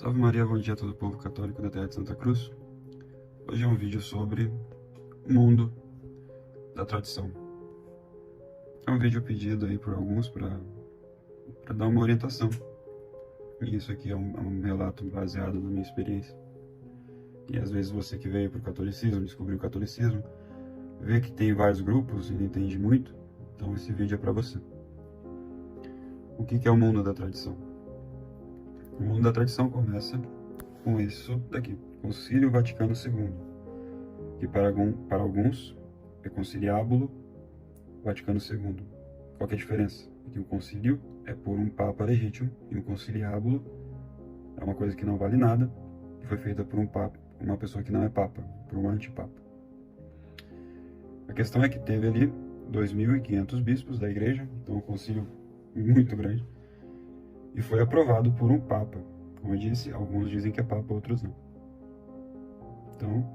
Salve Maria, bom dia a todo o povo católico da terra de Santa Cruz. Hoje é um vídeo sobre o mundo da tradição. É um vídeo pedido aí por alguns para dar uma orientação. E isso aqui é um relato baseado na minha experiência. E às vezes você que veio para o catolicismo, descobriu o catolicismo, vê que tem vários grupos e não entende muito, então esse vídeo é para você. O que é o mundo da tradição? O mundo da tradição começa com isso daqui, Concílio Vaticano II, que para alguns é Conciliábulo Vaticano II. Qual que é a diferença? Que o concílio é por um papa legítimo e o conciliábulo é uma coisa que não vale nada e foi feita por um papa, uma pessoa que não é papa, por um antipapa. A questão é que teve ali 2.500 bispos da igreja, então um concílio muito grande, e foi aprovado por um papa. Como eu disse, alguns dizem que é papa, outros não. Então,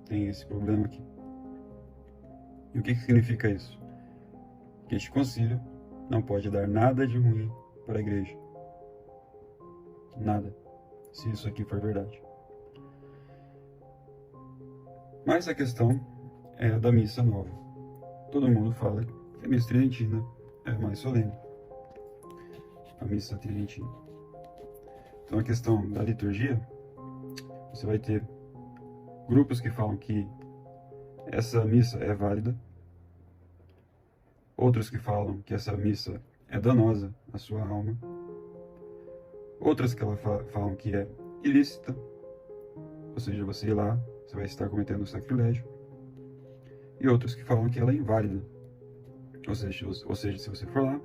tem esse problema aqui. E o que significa isso? Que este concílio não pode dar nada de ruim para a igreja. Nada. Se isso aqui for verdade. Mas a questão é a da missa nova. Todo mundo fala que a missa tridentina é mais solene. A missa tridentina. Então a questão da liturgia, você vai ter grupos que falam que essa missa é válida, outros que falam que essa missa é danosa à sua alma, outras que falam que é ilícita, ou seja, você ir lá, você vai estar cometendo sacrilégio, e outros que falam que ela é inválida, ou seja, se você for lá,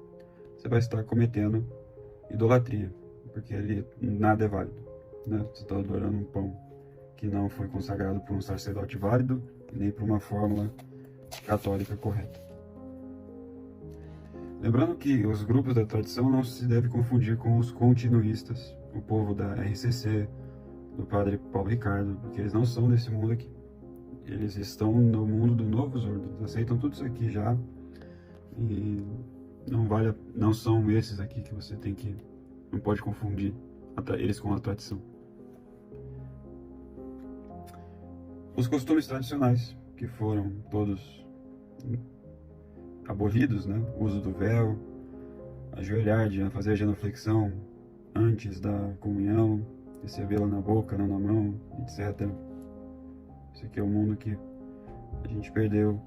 você vai estar cometendo idolatria, porque ali nada é válido, né? Você está adorando um pão que não foi consagrado por um sacerdote válido, nem por uma fórmula católica correta. Lembrando que os grupos da tradição não se deve confundir com os continuistas, o povo da RCC, do padre Paulo Ricardo, porque eles não são desse mundo aqui. Eles estão no mundo do Novus Ordo, eles aceitam tudo isso aqui já, e não são esses aqui que você não pode confundir eles com a tradição. Os costumes tradicionais, que foram todos abolidos, né? O uso do véu, ajoelhar, fazer a genuflexão antes da comunhão, recebê-la na boca, não na mão, etc. Esse aqui é o mundo que a gente perdeu.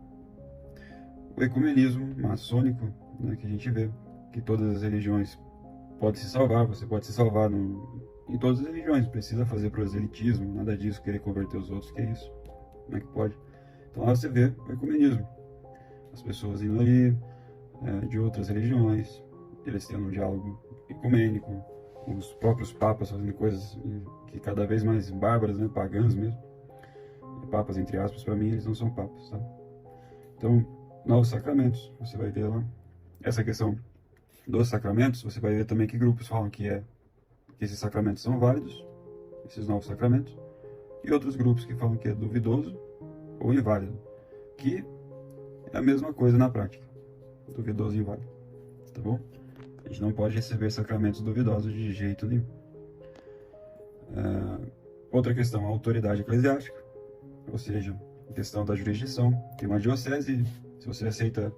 O ecumenismo maçônico, né, que a gente vê, que todas as religiões podem se salvar, você pode se salvar em todas as religiões, não precisa fazer proselitismo, nada disso, querer converter os outros, que é isso? Como é que pode? Então lá você vê o ecumenismo. As pessoas indo ali, de outras religiões, eles tendo um diálogo ecumênico, os próprios papas fazendo coisas que cada vez mais bárbaras, né, pagãs mesmo. E papas, entre aspas, para mim, eles não são papas, tá? Então, novos sacramentos, você vai ver lá. Essa questão dos sacramentos, você vai ver também que grupos falam que esses sacramentos são válidos, esses novos sacramentos, e outros grupos que falam que é duvidoso ou inválido, que é a mesma coisa na prática, duvidoso e inválido, tá bom? A gente não pode receber sacramentos duvidosos de jeito nenhum. Outra questão, a autoridade eclesiástica, ou seja, a questão da jurisdição. Tem uma diocese, se você aceita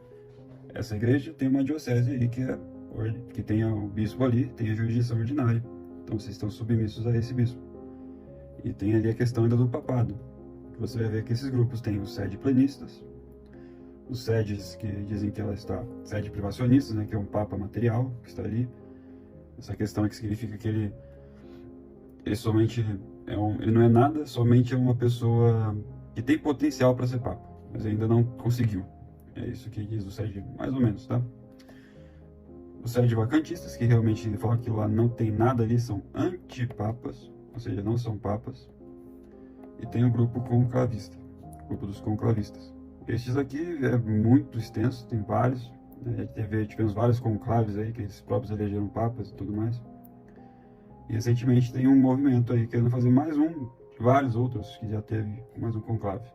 essa igreja, tem uma diocese aí que tenha o bispo ali, tem a jurisdição ordinária. Então vocês estão submissos a esse bispo. E tem ali a questão ainda do papado. Você vai ver que esses grupos têm os sede plenistas, os sedes que dizem que ela está, sede privacionistas, né, que é um papa material que está ali. Essa questão é que significa que ele somente ele não é nada, somente é uma pessoa que tem potencial para ser papa, mas ainda não conseguiu. É isso que diz o sede, mais ou menos, tá? Os sede vacantistas, que realmente falam que lá não tem nada ali, são antipapas, ou seja, não são papas. E tem o grupo conclavista, o grupo dos conclavistas. Estes aqui é muito extenso, tem vários, né? Tivemos vários conclaves aí, que eles próprios elegeram papas e tudo mais. E recentemente tem um movimento aí querendo fazer mais vários outros que já teve mais um conclave.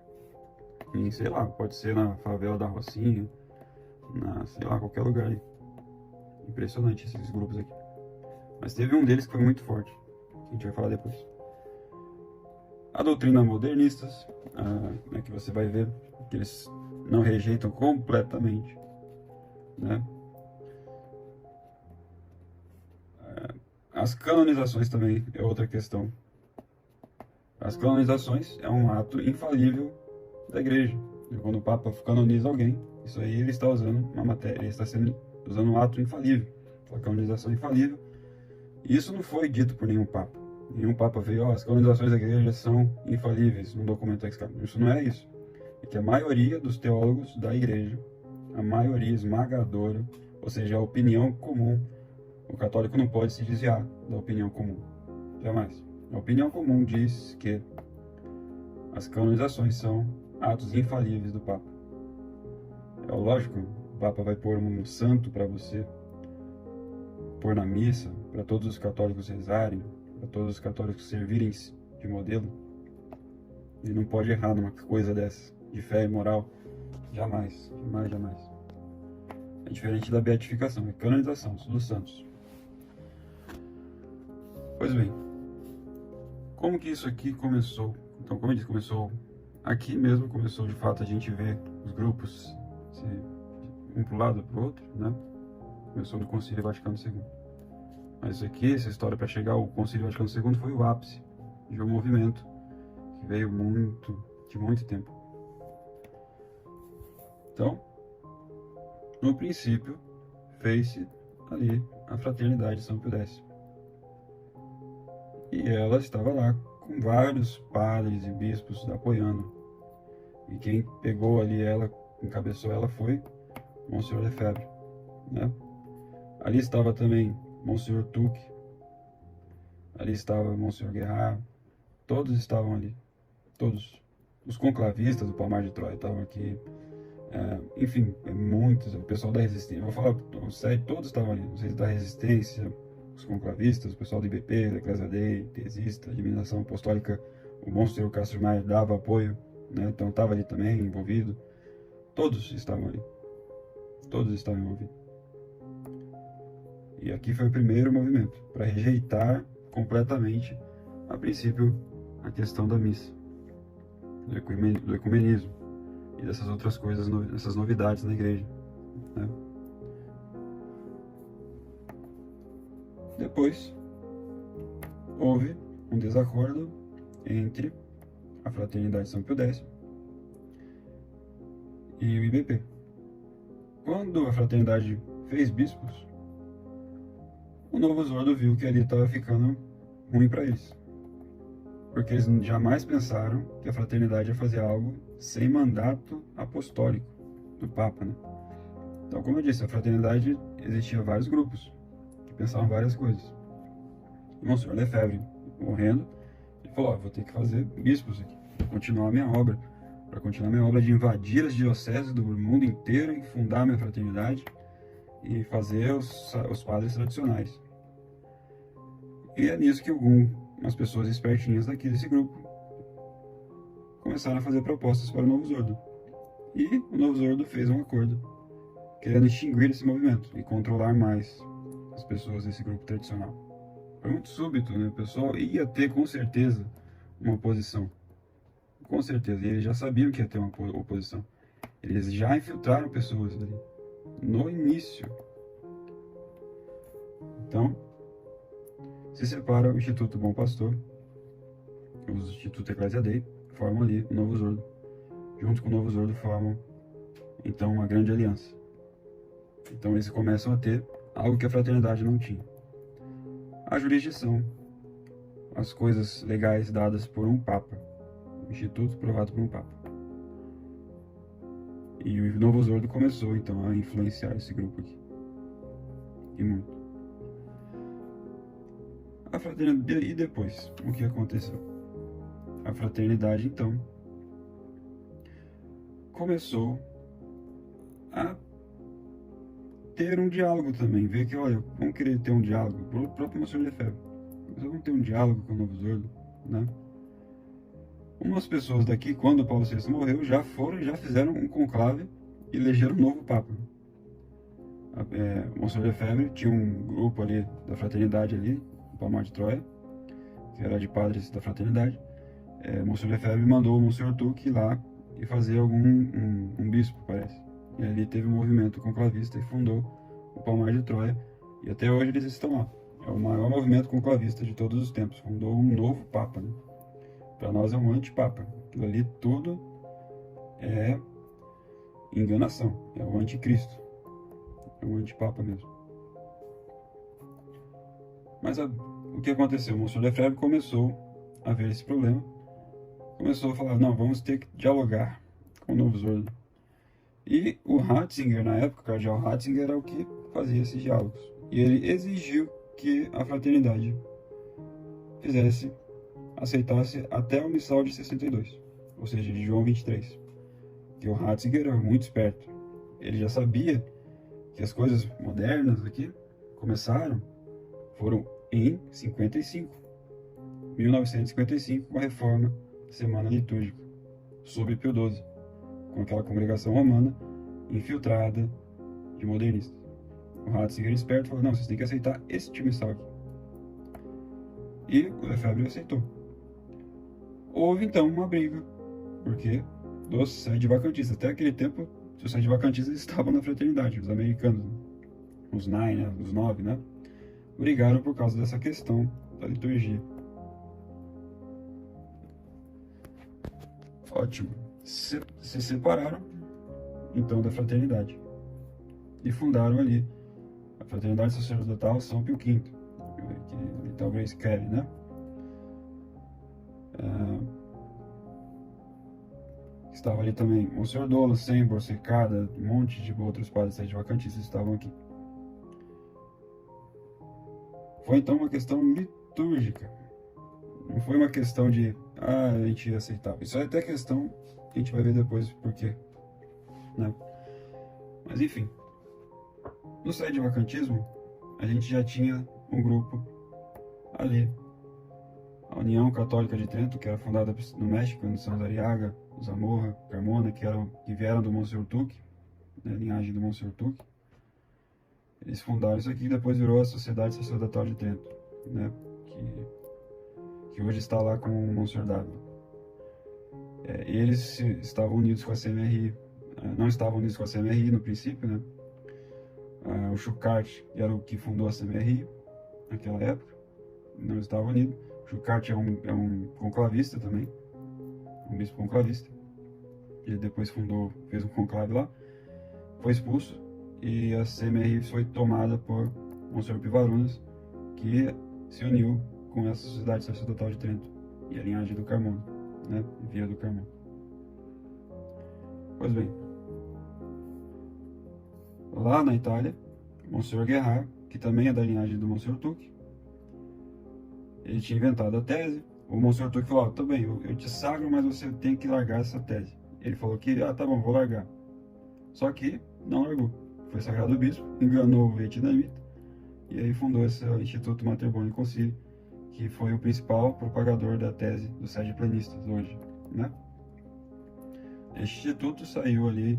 E sei lá, pode ser na favela da Rocinha, sei lá, qualquer lugar aí. Impressionante esses grupos aqui. Mas teve um deles que foi muito forte, a gente vai falar depois. A doutrina modernistas, que você vai ver que eles não rejeitam completamente, né? As canonizações também é outra questão. As canonizações é um ato infalível da igreja. E quando o Papa canoniza alguém, isso aí ele está usando uma matéria, ele está usando um ato infalível, a canonização infalível. E isso não foi dito por nenhum Papa. Nenhum Papa veio, as canonizações da igreja são infalíveis, num documento ex-canon. Isso não é isso. É que a maioria dos teólogos da igreja, a maioria esmagadora, ou seja, a opinião comum, o católico não pode se desviar da opinião comum. Jamais. A opinião comum diz que as canonizações são atos infalíveis do Papa. É lógico, o Papa vai pôr um santo para você pôr na missa, para todos os católicos rezarem, para todos os católicos servirem de modelo. Ele não pode errar numa coisa dessa, de fé e moral. Jamais, jamais, jamais. É diferente da beatificação, é canonização dos santos. Pois bem, como que isso aqui começou? Então, como eu disse, começou aqui mesmo, começou de fato a gente ver os grupos um para o lado, para o outro, né? Começou no Concílio Vaticano II. Mas isso aqui, essa história para chegar ao Concílio Vaticano II foi o ápice de um movimento que veio de muito tempo. Então, no princípio, fez-se ali a Fraternidade São Pio X. E ela estava lá com vários padres e bispos apoiando. E quem pegou ali ela, encabeçou ela foi Monsenhor Lefebvre, né? Ali estava também Monsenhor Tuque, ali estava Monsenhor Guerrard, todos estavam ali, todos. Os conclavistas do Palmar de Troia estavam aqui, enfim, muitos, o pessoal da Resistência, eu vou falar, todos estavam ali, os da Resistência, os conclavistas, o pessoal do IBP, da Ecclesia Dei, Tesista, Administração Apostólica, o Monsenhor Castro Maia dava apoio, né? Então estava ali também envolvido, todos estavam ali, todos estavam envolvidos. E aqui foi o primeiro movimento, para rejeitar completamente, a princípio, a questão da missa, do ecumenismo e dessas outras coisas, essas novidades na igreja, né? Depois, houve um desacordo entre a Fraternidade São Pio X e o IBP. Quando a Fraternidade fez bispos, o Novo Ordo viu que ali estava ficando ruim para eles. Porque eles jamais pensaram que a Fraternidade ia fazer algo sem mandato apostólico do Papa, né? Então, como eu disse, a Fraternidade existia vários grupos que pensavam várias coisas. O Monsenhor Lefebvre, morrendo, ele falou, vou ter que fazer bispos aqui, para continuar a minha obra. Para continuar a minha obra de invadir as dioceses do mundo inteiro e fundar a minha fraternidade e fazer os padres tradicionais. E é nisso que algumas pessoas espertinhas desse grupo começaram a fazer propostas para o Novo Ordo. E o Novo Ordo fez um acordo, querendo extinguir esse movimento e controlar mais as pessoas desse grupo tradicional. Foi muito súbito, né? O pessoal ia ter com certeza uma oposição. Com certeza. E eles já sabiam que ia ter uma oposição. Eles já infiltraram pessoas ali no início. Então, se separa o Instituto Bom Pastor, o Instituto Ecclesia Dei, formam ali o Novo Ordo. Junto com o Novo Ordo formam, então, uma grande aliança. Então, eles começam a ter algo que a fraternidade não tinha. A jurisdição, as coisas legais dadas por um Papa. O Instituto aprovado por um Papa. E o Novo Ordo começou, então, a influenciar esse grupo aqui. E muito. A fraternidade, e depois, o que aconteceu? A fraternidade, então, começou a ter um diálogo também, ver que, olha, vamos querer ter um diálogo, o próprio Monsenhor Lefebvre, vamos ter um diálogo com o Novo Ordo, né? Umas pessoas daqui, quando Paulo VI morreu, já fizeram um conclave e elegeram um novo Papa. O Monsenhor Lefebvre tinha um grupo ali da fraternidade ali, no Palmar de Troia, que era de padres da fraternidade, Monsenhor Lefebvre mandou o Monsenhor Tuck ir lá e fazer um bispo, parece. E ali teve um movimento conclavista e fundou o Palmar de Troia, e até hoje eles estão lá. É o maior movimento conclavista de todos os tempos. Fundou um novo Papa, né? Para nós é um antipapa. Aquilo ali tudo é enganação, é o anticristo, é um antipapa mesmo. Mas o que aconteceu? O Monsenhor Lefebvre começou a ver esse problema, começou a falar, não, vamos ter que dialogar com o Novus Ordo. E o Ratzinger, na época, o cardeal Ratzinger era o que fazia esses diálogos. E ele exigiu que a fraternidade aceitasse até o missal de 62, ou seja, de João 23. Que o Ratzinger era muito esperto. Ele já sabia que as coisas modernas aqui foram em 1955, com a reforma da Semana Litúrgica, sob Pio XII, com aquela congregação romana infiltrada de modernistas. O Ratzinger esperto falou, não, vocês têm que aceitar este missal aqui. E o Lefebvre aceitou. Houve então uma briga, porque dos sede-vacantistas, até aquele tempo, os sede-vacantistas estavam na fraternidade, os americanos, os 9, né? Brigaram por causa dessa questão da liturgia. Ótimo. Se separaram, então, da fraternidade. E fundaram ali a Fraternidade Sacerdotal São Pio V, que talvez querem, né? Estava ali também Monsenhor Dolo, Sembor, Secada, um monte de outros padres sede-vacantistas estavam aqui. Foi então uma questão litúrgica. Não foi uma questão de, a gente ia aceitar. Isso é até questão que a gente vai ver depois por quê, né? Mas enfim, no sede-vacantismo, a gente já tinha um grupo ali, a União Católica de Trento, que era fundada no México, no São Zariaga, Zamorra, Carmona, que vieram do Monsenhor Tuck, né, linhagem do Monsenhor Tuck. Eles fundaram isso aqui e depois virou a Sociedade Sacerdotal de Trento, né, que hoje está lá com o Monsenhor Dávila. Eles estavam unidos com a CMRI, não estavam unidos com a CMRI no princípio, né? O Schuckardt era o que fundou a CMRI naquela época, não estava unido. O Schuckardt é um conclavista também, um bispo conclavista. Ele depois fez um conclave lá, foi expulso e a CMRI foi tomada por Monsenhor Pivarunas, que se uniu com essa Sociedade Sacerdotal de Trento e a linhagem do Carmona, né? Via do Carmona. Pois bem, lá na Itália, Monsenhor Guerard, que também é da linhagem do Monsenhor Tuck, ele tinha inventado a tese. O Monsenhor Tuck falou, tá bem, eu te sagro, mas você tem que largar essa tese. Ele falou que, tá bom, vou largar. Só que não largou. Foi sagrado bispo, enganou o vietnamita, e aí fundou esse Instituto Mater Boni Concili, que foi o principal propagador da tese dos sede-plenistas hoje, né? Este instituto saiu ali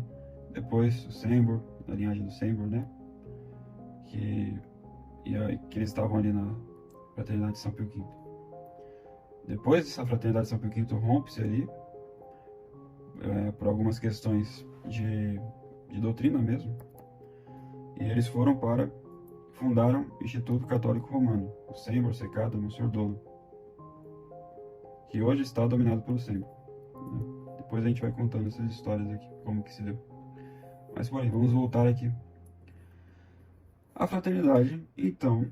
depois do Sembor, da linhagem do Sembor, né? Que eles estavam ali na Fraternidade de São Pio V. Depois dessa Fraternidade de São Pio V rompe-se ali, por algumas questões de doutrina mesmo, e eles fundaram o Instituto Católico Romano, o Sembor, Secada, Monsenhor Dolo, que hoje está dominado pelo Sembor, né? Depois a gente vai contando essas histórias aqui, como que se deu. Mas porém, vamos voltar aqui. A fraternidade, então,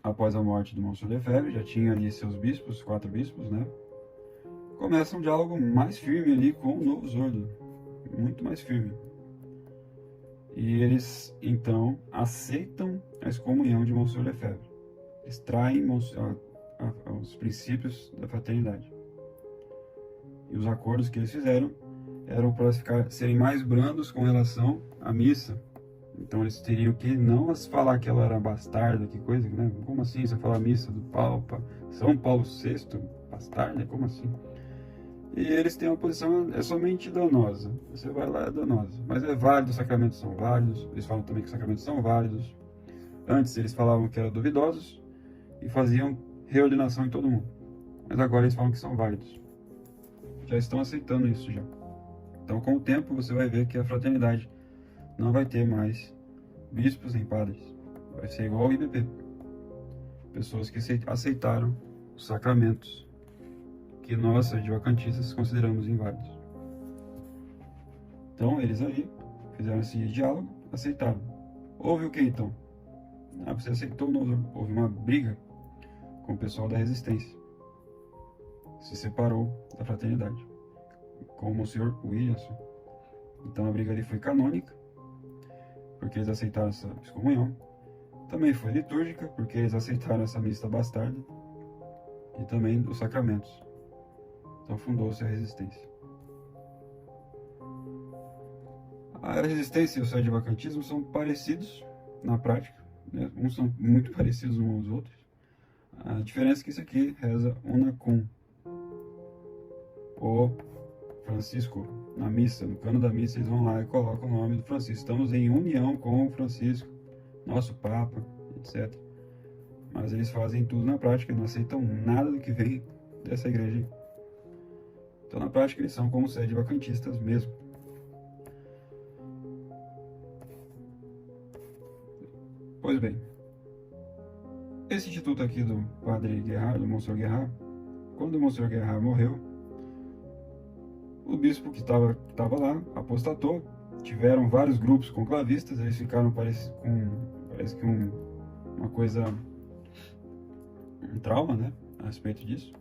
após a morte do Monsenhor Lefebvre, já tinha ali seus bispos, 4 bispos, né? Começa um diálogo mais firme ali com o Novus Ordo, muito mais firme. E eles, então, aceitam a excomunhão de Monsenhor Lefebvre. Eles traem os princípios da fraternidade. E os acordos que eles fizeram eram para serem mais brandos com relação à missa. Então eles teriam que não falar que ela era bastarda, que coisa, né? Como assim você fala a missa do Papa, São Paulo VI, bastarda? Como assim? E eles têm uma posição, é somente danosa. Você vai lá, é danosa. Mas é válido, os sacramentos são válidos. Eles falam também que os sacramentos são válidos. Antes eles falavam que eram duvidosos e faziam reordenação em todo mundo. Mas agora eles falam que são válidos. Já estão aceitando isso já. Então, com o tempo, você vai ver que a fraternidade não vai ter mais bispos nem padres. Vai ser igual ao IBP. Pessoas que aceitaram os sacramentos que nós, advocantistas, consideramos inválidos. Então, eles ali fizeram esse diálogo, aceitaram. Houve o que então? Você aceitou, houve uma briga com o pessoal da resistência. Se separou da fraternidade, com o Monsenhor Williamson. Então a briga ali foi canônica, porque eles aceitaram essa excomunhão. Também foi litúrgica, porque eles aceitaram essa missa bastarda. E também os sacramentos. Então fundou-se a resistência. A resistência e o sede-vacantismo são parecidos na prática, né? Uns são muito parecidos uns aos outros. A diferença é que isso aqui reza una cum. O Francisco, na missa, no cano da missa, eles vão lá e colocam o nome do Francisco. Estamos em união com o Francisco, nosso Papa, etc. Mas eles fazem tudo na prática, não aceitam nada do que vem dessa igreja aí. Então, na prática, eles são como sede-vacantistas mesmo. Pois bem, esse instituto aqui do padre Guerrard, do Monsenhor Guerrard, quando o Monsenhor Guerrard morreu, o bispo que estava lá apostatou. Tiveram vários grupos conclavistas, eles ficaram parece que uma coisa, um trauma, né, a respeito disso.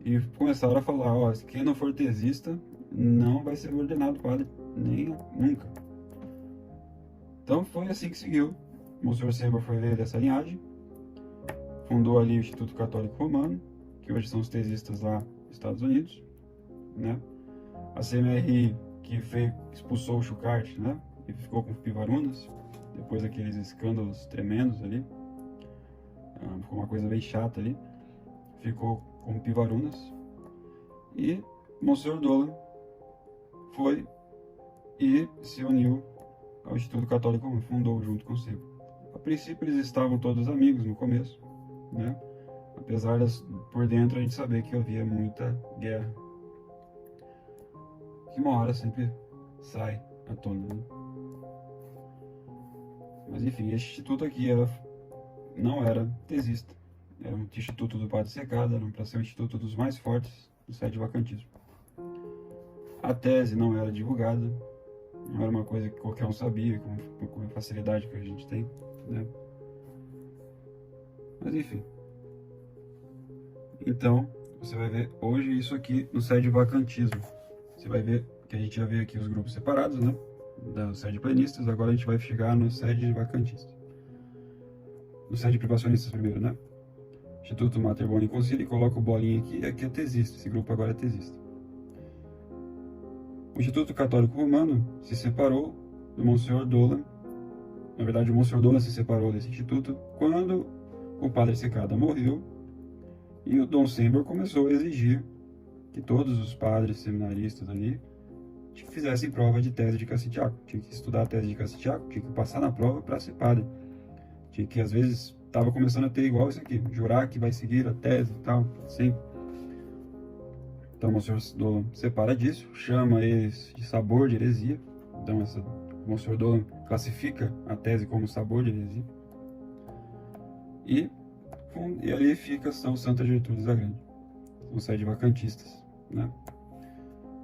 E começaram a falar, ó, quem não for tesista não vai ser ordenado padre, nem nunca. Então foi assim que seguiu. O Monsenhor Sember foi ver dessa linhagem, fundou ali o Instituto Católico Romano, que hoje são os tesistas lá nos Estados Unidos, né? A CMRI, que expulsou o Schuckardt, né? E ficou com o Pivarunas, depois daqueles escândalos tremendos ali. Ficou uma coisa bem chata ali. Ficou com o Pivarunas. E Monsenhor Dolan foi e se uniu ao Instituto Católico Romano, fundou junto com o Semper. A princípio eles estavam todos amigos no começo, né? Apesar por dentro a gente saber que havia muita guerra. Que uma hora sempre sai à tona, né? Mas enfim, este instituto aqui não era tesista. Era um instituto do Padre Secada, era para ser um instituto dos mais fortes do sede-vacantismo. A tese não era divulgada, não era uma coisa que qualquer um sabia, com a facilidade que a gente tem, né? Mas enfim. Então, você vai ver hoje isso aqui no sede-vacantismo. Você vai ver que a gente já vê aqui os grupos separados, né? Da sede plenistas, agora a gente vai chegar no sede vacantista. No sede privacionistas primeiro, né? Instituto Mater Boni Concili, coloca o bolinho aqui, e aqui é tesista, esse grupo agora é tesista. O Instituto Católico Romano se separou do Monsenhor Dolan. Na verdade, o Monsenhor Dolan se separou desse instituto quando o Padre Secada morreu e o Dom Sember começou a exigir que todos os padres seminaristas ali fizessem prova de tese de Cassitiaco. Tinha que estudar a tese de Cassitiaco, tinha que passar na prova para ser padre. Tinha que, às vezes, estava começando a ter igual isso aqui, jurar que vai seguir a tese e tal, sempre. Então o Monsenhor Dolan separa disso, chama eles de sabor de heresia. Então o Monsenhor Dolan classifica a tese como sabor de heresia. E ali fica São Santa Gertrudes da Grande. São sede-vacantistas, né?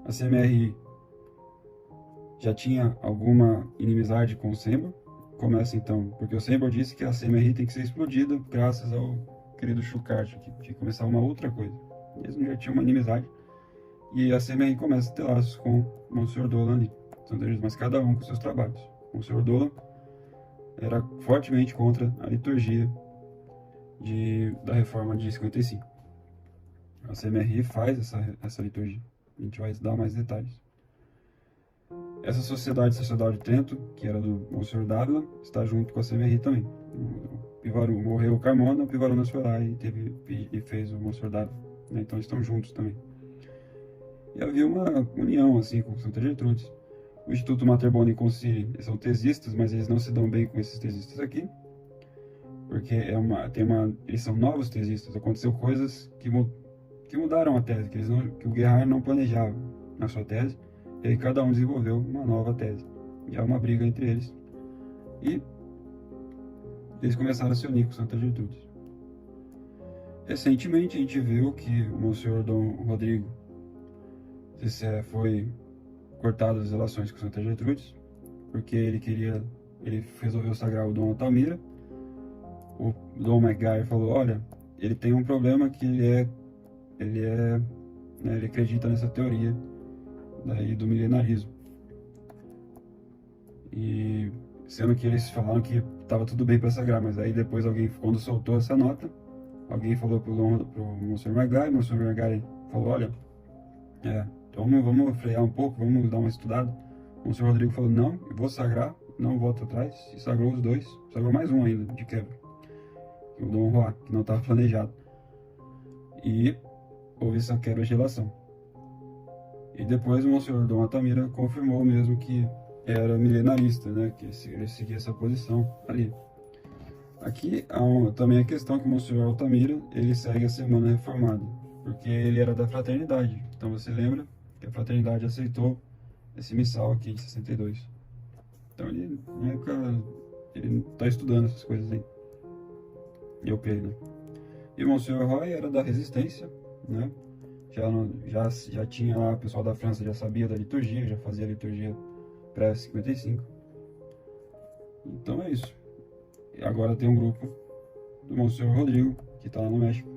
A CMRI já tinha alguma inimizade com o Sember. Começa então, porque o Sember disse que a CMRI tem que ser explodida graças ao querido Schuckardt, que tinha que começar uma outra coisa. Eles já tinham uma inimizade. E a CMRI começa a ter laços com o Monsenhor Dolan ali, mas cada um com seus trabalhos. O Monsenhor Dolan era fortemente contra a liturgia da reforma de 55. A CMRI faz essa liturgia. A gente vai dar mais detalhes. Essa sociedade de Trento, que era do Monsenhor Dávila, está junto com a CMRI também. Morreu o Carmona, o Pivarunas foi lá e fez o Monsenhor Dávila. Né? Então estão juntos também. E havia uma união assim com Santa Gertrudes. O Instituto Mater Boni Concili, eles são tesistas, mas eles não se dão bem com esses tesistas aqui. porque eles são novos tesistas, aconteceu coisas que mudaram a tese, que o Gerhard não planejava na sua tese, e aí cada um desenvolveu uma nova tese. E há uma briga entre eles. E eles começaram a se unir com Santa Gertrudes. Recentemente a gente viu que o Monsenhor Dom Rodrigo foi cortado as relações com Santa Gertrudes, porque ele resolveu sagrar o Dom Altamira. O Dom McGuire falou, olha, ele tem um problema que ele acredita nessa teoria daí do milenarismo. E sendo que eles falaram que estava tudo bem para sagrar, mas aí depois quando soltou essa nota, alguém falou pro Monsenhor McGuire, o Monsenhor McGuire falou, olha, então vamos frear um pouco, vamos dar uma estudada. O Monsenhor Rodrigo falou, não, eu vou sagrar, não volto atrás, e sagrou os dois, sagrou mais um ainda, de quebra, o Dom Juan, que não estava planejado. E houve essa quebra de relação. E depois o Monsenhor Dom Altamira confirmou mesmo que era milenarista, né, que ele seguia essa posição ali. Aqui há também a questão que o Monsenhor Altamira, ele segue a Semana Reformada, porque ele era da Fraternidade. Então você lembra que a Fraternidade aceitou esse missal aqui de 62. Então ele está estudando essas coisas aí. Eu creio, né? E o Monsenhor Roy era da Resistência, né? Já tinha lá, o pessoal da França já sabia da liturgia, já fazia a liturgia pré-55. Então é isso. E agora tem um grupo do Monsenhor Rodrigo, que está lá no México,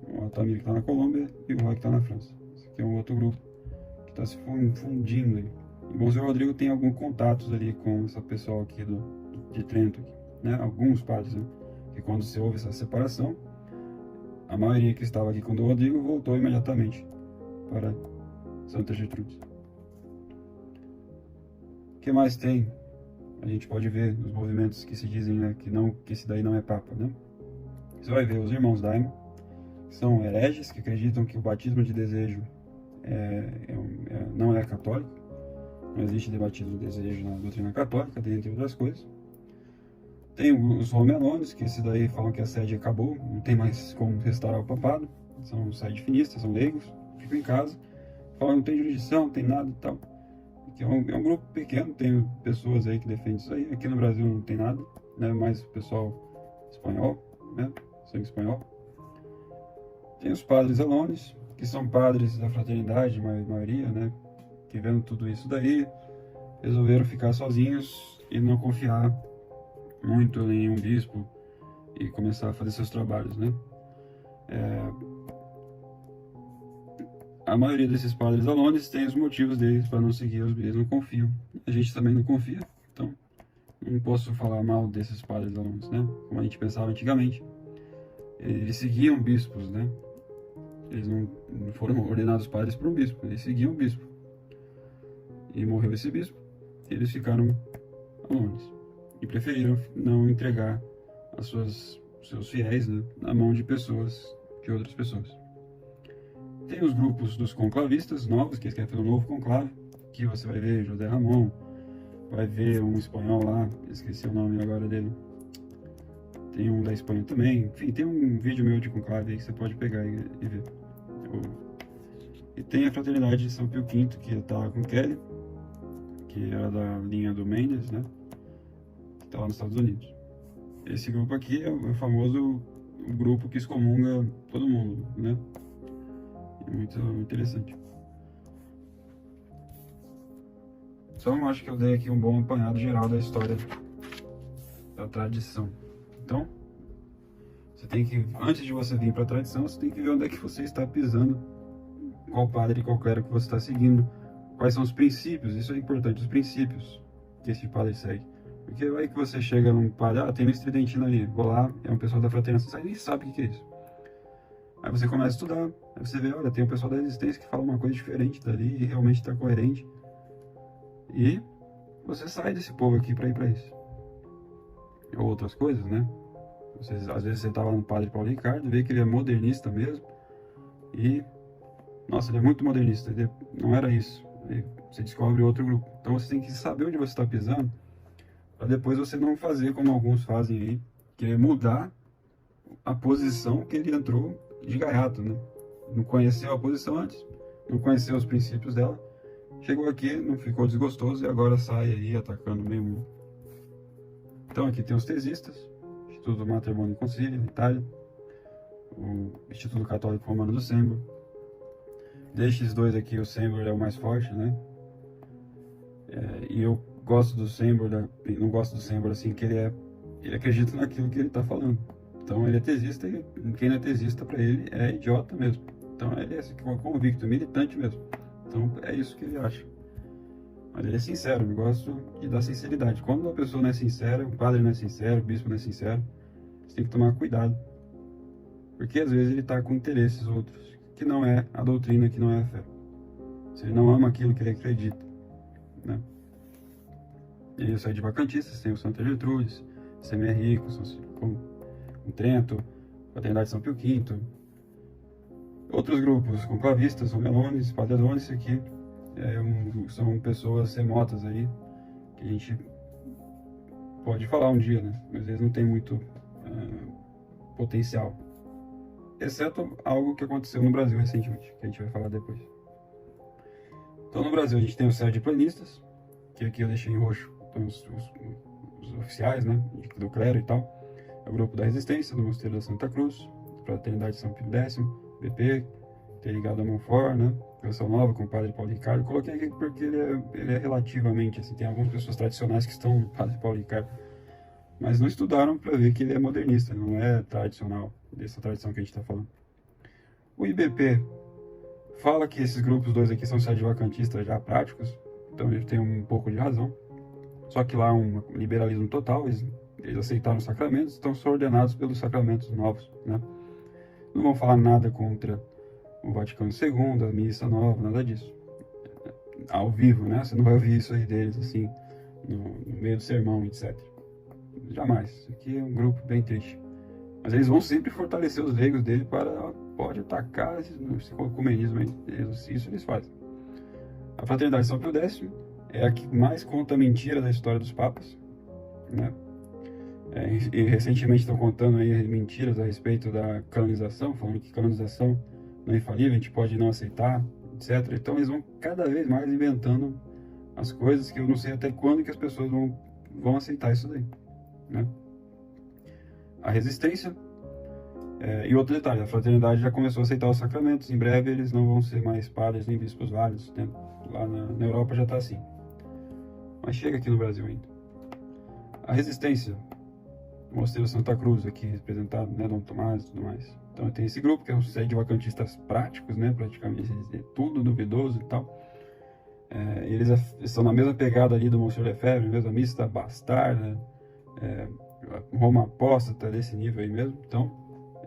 o Altamira que está na Colômbia e o Roy que está na França. Esse aqui é um outro grupo que está se fundindo aí. E o Monsenhor Rodrigo tem alguns contatos ali com essa pessoal aqui de Trento, aqui, né? Alguns padres, né? Que quando se houve essa separação, a maioria que estava aqui com o Dom Rodrigo voltou imediatamente para Santa Gertrudes. O que mais tem? A gente pode ver os movimentos que se dizem, né, que esse daí não é Papa, né? Você vai ver os irmãos Daimon, que são hereges, que acreditam que o batismo de desejo não é católico. Não existe batismo de desejo na doutrina católica, dentre outras coisas. Tem os romelones, que esse daí falam que a sede acabou, não tem mais como restaurar o papado. São sede-finistas, são leigos, ficam em casa, falam que não tem jurisdição, não tem nada e tal. É um grupo pequeno, tem pessoas aí que defendem isso aí. Aqui no Brasil não tem nada, né? Mais o pessoal espanhol, né? Sangue espanhol. Tem os padres alones, que são padres da fraternidade, a maioria, né? Que vendo tudo isso daí, resolveram ficar sozinhos e não confiar muito em um bispo e começar a fazer seus trabalhos, né? A maioria desses padres alones tem os motivos deles para não seguir os bispos, não confiam. A gente também não confia, então não posso falar mal desses padres alones, né? Como a gente pensava antigamente. Eles seguiam bispos, né? Eles não foram ordenados padres por um bispo, eles seguiam o bispo. E morreu esse bispo, eles ficaram alones. E preferiram não entregar seus fiéis, né, na mão de outras pessoas. Tem os grupos dos conclavistas novos, que querem fazer um novo conclave, que você vai ver José Ramon, vai ver um espanhol lá, esqueci o nome agora dele. Tem um da Espanha também. Enfim, tem um vídeo meu de conclave aí que você pode pegar e ver. E tem a Fraternidade de São Pio V, que está com Kelly, que era da linha do Mendes, né? Que está lá nos Estados Unidos. Esse grupo aqui é o famoso grupo que excomunga todo mundo, né? Muito interessante. Só eu acho que eu dei aqui um bom apanhado geral da história da tradição. Então, você tem que, antes de você vir para a tradição, você tem que ver onde é que você está pisando, qual padre, qual clero que você está seguindo, quais são os princípios, isso é importante, os princípios que esse padre segue. Porque vai que você chega num padre, tem um estridentina ali, vou lá, é um pessoal da fraternidade, você nem sabe o que é isso. Aí você começa a estudar, aí você vê, olha, tem um pessoal da resistência que fala uma coisa diferente dali e realmente está coerente. E você sai desse povo aqui para ir para isso. Ou outras coisas, né? Às vezes você tá lá no Padre Paulo Ricardo, vê que ele é modernista mesmo. E, nossa, ele é muito modernista, não era isso. Aí você descobre outro grupo. Então você tem que saber onde você está pisando, para depois você não fazer como alguns fazem aí, querer mudar a posição que ele entrou de gaiato, né? Não conheceu a posição antes, não conheceu os princípios dela, chegou aqui, não ficou desgostoso e agora sai aí atacando o meio mundo. Então aqui tem os tesistas, Instituto Matrimônio e Concílio, Itália, o Instituto Católico Romano do Sembor. Destes dois aqui, o Sembor é o mais forte, né? E eu gosto do Sembor, não gosto do Sembor assim, que ele acredita naquilo que ele está falando. Então ele é tesista e quem não é tesista para ele é idiota mesmo. Então ele é convicto, militante mesmo. Então é isso que ele acha. Mas ele é sincero, eu gosto da sinceridade. Quando uma pessoa não é sincera, o padre não é sincero, o bispo não é sincero, você tem que tomar cuidado. Porque às vezes ele está com interesses outros, que não é a doutrina, que não é a fé. Se ele não ama aquilo que ele acredita, né? E aí eu saí de vacantistas, tem o Santa Gertrudes, CMR, com Trento, Fraternidade São Pio V, outros grupos, com clavistas, Romelones, Padre Adonis, aqui são pessoas remotas aí, que a gente pode falar um dia, né? Mas eles não têm muito potencial. Exceto algo que aconteceu no Brasil recentemente, que a gente vai falar depois. Então no Brasil a gente tem o Sede de Planistas, que aqui eu deixei em roxo, então os oficiais, né, do clero e tal. É o Grupo da Resistência, do Mosteiro da Santa Cruz, Fraternidade São Pio X, BP, tem ligado a Monfort, né, Canção Nova com o Padre Paulo Ricardo. Coloquei aqui porque ele é relativamente, assim, tem algumas pessoas tradicionais que estão no Padre Paulo Ricardo, mas não estudaram para ver que ele é modernista, não é tradicional, dessa tradição que a gente está falando. O IBP fala que esses grupos dois aqui são sede-vacantistas já práticos, então ele tem um pouco de razão. Só que lá é um liberalismo total, eles aceitaram os sacramentos, estão só ordenados pelos sacramentos novos, né? Não vão falar nada contra o Vaticano II, a missa nova, nada disso. Ao vivo, né? Você não vai ouvir isso aí deles, assim, no meio do sermão, etc. Jamais. Isso aqui é um grupo bem triste. Mas eles vão sempre fortalecer os leigos dele pode atacar esse ecumenismo aí. Isso eles fazem. A Fraternidade São Pio X é a que mais conta mentira da história dos papas, né? E recentemente estão contando aí mentiras a respeito da canonização, falando que canonização não é infalível, a gente pode não aceitar, etc. Então eles vão cada vez mais inventando as coisas que eu não sei até quando que as pessoas vão aceitar isso daí, né? A resistência, e outro detalhe, a fraternidade já começou a aceitar os sacramentos, em breve eles não vão ser mais padres nem bispos válidos, né? Lá na Europa já está assim, mas chega aqui no Brasil ainda. A resistência, o Mosteiro Santa Cruz aqui representado, né, Dom Tomás e tudo mais. Então tem esse grupo que é um sede-vacantistas práticos, né, praticamente tudo duvidoso e tal. Eles estão na mesma pegada ali do Monsenhor Lefebvre, mesmo a missa bastarda, Roma apóstata, desse nível aí mesmo. Então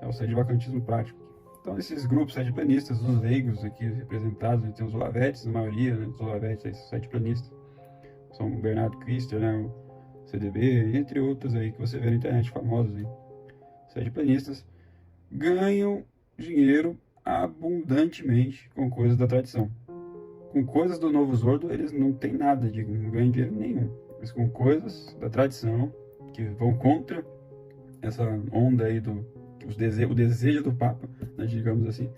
é o sede-vacantismo prático. Então esses grupos sede-planistas, os leigos aqui representados, tem os Olavetes, a maioria, né, dos Olavetes, esses sede-planistas, São Bernardo Cristo, né, o CDB, entre outros aí que você vê na internet, famosos aí, sede-planistas, ganham dinheiro abundantemente com coisas da tradição. Com coisas do Novo Zordo, eles não têm nada, não ganham dinheiro nenhum. Mas com coisas da tradição, que vão contra essa onda aí o desejo do Papa, né, digamos assim,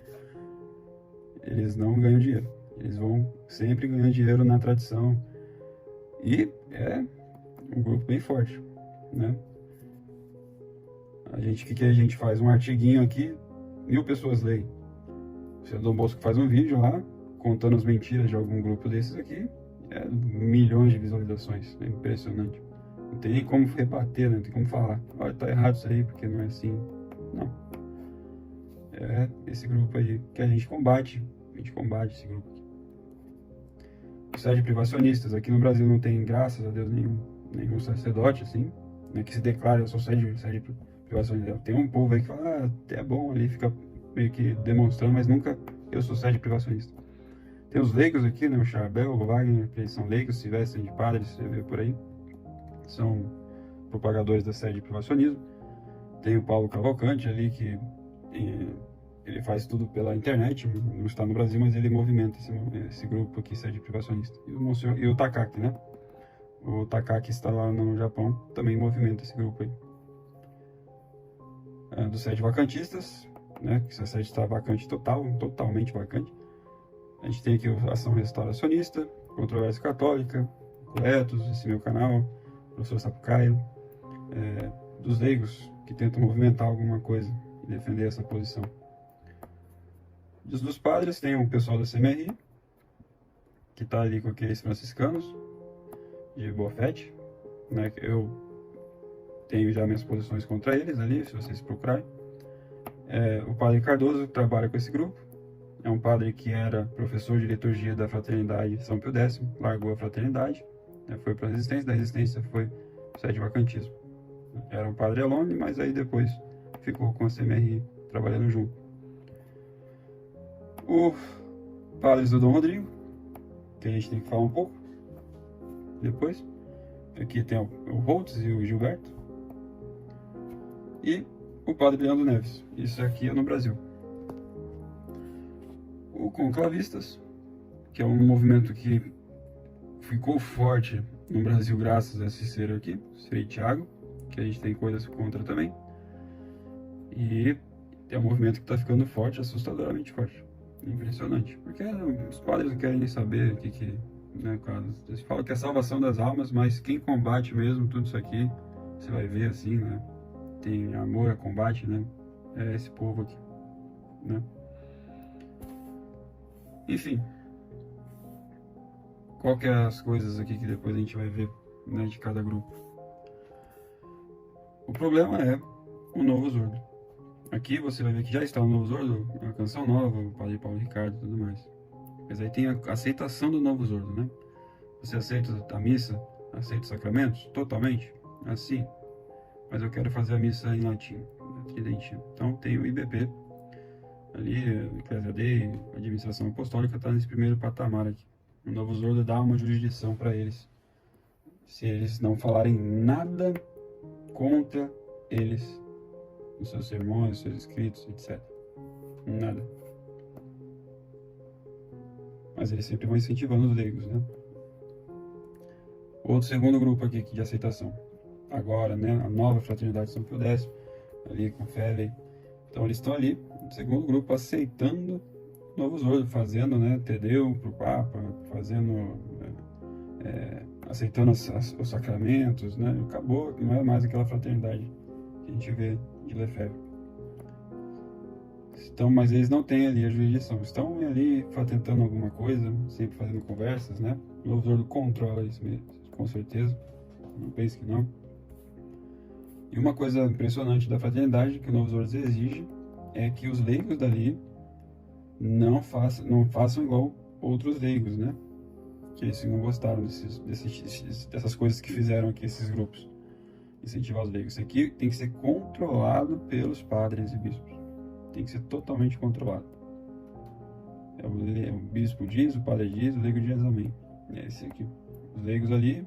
eles não ganham dinheiro. Eles vão sempre ganhar dinheiro na tradição. E é um grupo bem forte, né? O que a gente faz? Um artiguinho aqui, 1000 pessoas leem. O Dom Bosco faz um vídeo lá, contando as mentiras de algum grupo desses aqui, milhões de visualizações, é impressionante. Não tem nem como rebater, né? Não tem como falar, olha, tá errado isso aí, porque não é assim. Não. É esse grupo aí que a gente combate esse grupo aqui. Os sede-privacionistas, aqui no Brasil não tem, graças a Deus, nenhum sacerdote, assim, né, que se declara, eu sou sede-privacionista. Tem um povo aí que fala, é bom ali, fica meio que demonstrando, mas nunca eu sou sede-privacionista. Tem os leigos aqui, né, o Charbel, o Wagner, que eles são leigos, se vestem de padres, você vê por aí. São propagadores da sede-privacionismo. Tem o Paulo Cavalcante ali, que ele faz tudo pela internet, não está no Brasil, mas ele movimenta esse grupo aqui, sede-privacionista. E o Takaki, né? O Takaki está lá no Japão, também movimenta esse grupo aí. dos sede vacantistas, né, que essa sede está vacante totalmente vacante. A gente tem aqui a ação restauracionista, controvérsia católica, Coletos, esse meu canal, professor Sapucaia, dos leigos que tentam movimentar alguma coisa e defender essa posição. Dos padres tem o pessoal da CMRI, que está ali com aqueles franciscanos de boa fé, né? Eu tenho já minhas posições contra eles ali, se vocês procurarem. O padre Cardoso trabalha com esse grupo. É um padre que era professor de liturgia da Fraternidade São Pio X, largou a Fraternidade, foi para a Resistência, da Resistência foi sede vacantismo. Era um padre alone, mas aí depois ficou com a CMRI trabalhando junto. O padre do Dom Rodrigo, que a gente tem que falar um pouco depois. Aqui tem o Holtz e o Gilberto. E o padre Leandro Neves. Isso aqui é no Brasil. O Conclavistas, que é um movimento que ficou forte no Brasil graças a esse ser aqui, Frei Tiago, que a gente tem coisas contra também. E é um movimento que está ficando forte, assustadoramente forte. Impressionante. Porque os padres não querem nem saber o que né, eles falam que é a salvação das almas, mas quem combate mesmo tudo isso aqui, você vai ver assim, né? Tem amor a combate, né? É esse povo aqui, né? Enfim. Qual que é as coisas aqui que depois a gente vai ver, né, de cada grupo? O problema é o Novo Zordo. Aqui você vai ver que já está o Novo Zordo, a canção nova, o Padre Paulo Ricardo e tudo mais. Mas aí tem a aceitação do Novo Zordo, né? Você aceita a missa, aceita os sacramentos totalmente? Assim. Mas eu quero fazer a missa em latim, tridentina. Então tem o IBP, ali, Ecclesia Dei, a administração apostólica está nesse primeiro patamar aqui. O Novo Zordo dá uma jurisdição para eles. Se eles não falarem nada contra eles, nos seus sermões, nos seus escritos, etc. Nada. Mas eles sempre vão incentivando os leigos, né? Outro segundo grupo aqui de aceitação. Agora, né? A nova Fraternidade São Pio X, ali com Félix. Então eles estão ali, o segundo grupo, aceitando Novo Zordo, fazendo, né? Tedeu pro Papa, fazendo... aceitando os sacramentos, né? Acabou, não é mais aquela fraternidade que a gente vê de Lefebvre. Então, mas eles não têm ali a jurisdição, estão ali tentando alguma coisa, sempre fazendo conversas, né? O Novo Zordo controla isso mesmo, com certeza, não pense que não. E uma coisa impressionante da fraternidade que o Novo Zordo exige é que os leigos dali não façam igual outros leigos, né? Que eles não gostaram dessas coisas que fizeram aqui esses grupos, incentivar os leigos. Isso aqui tem que ser controlado pelos padres e bispos. Tem que ser totalmente controlado. O bispo diz, o padre diz, o leigo diz amém. É esse aqui. Os leigos ali